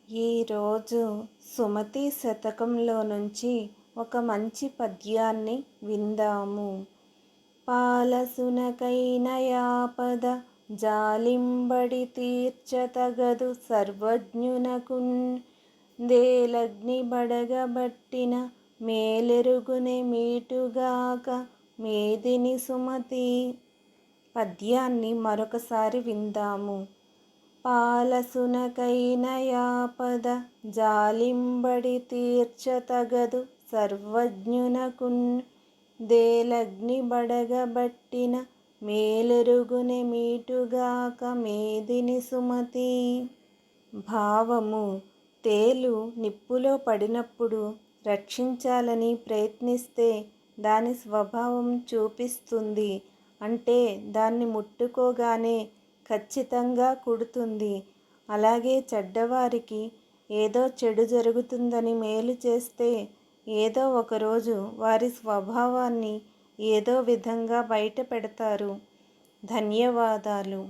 ఈరోజు సుమతి శతకంలో నుంచి ఒక మంచి పద్యాన్ని విందాము. పాలసునకైనయాపద జాలింబడి తీర్చతగదు సర్వజ్ఞునకున్ దేలగ్ని బడగబట్టిన మేలెరుగునే మీటుగాక మేదిని సుమతి. పద్యాన్ని మరొకసారి విందాము. పాలసునకైనయాపద జాలింబడి తీర్చతగదు సర్వజ్ఞునకున్ దేలగ్ని బడగబట్టిన మేలెరుగునే మీటుగాక మేదిని సుమతి. భావము: తేలు నిప్పులో పడినప్పుడు రక్షించాలని ప్రయత్నిస్తే దాని స్వభావం చూపిస్తుంది. అంటే దాన్ని ముట్టుకోగానే ఖచ్చితంగా కుడుతుంది. అలాగే చెడ్డవారికి ఏదో చెడు జరుగుతుందని మేలు చేస్తే ఏదో ఒకరోజు వారి స్వభావాన్ని ఏదో విధంగా బయట పెడతారు. ధన్యవాదాలు.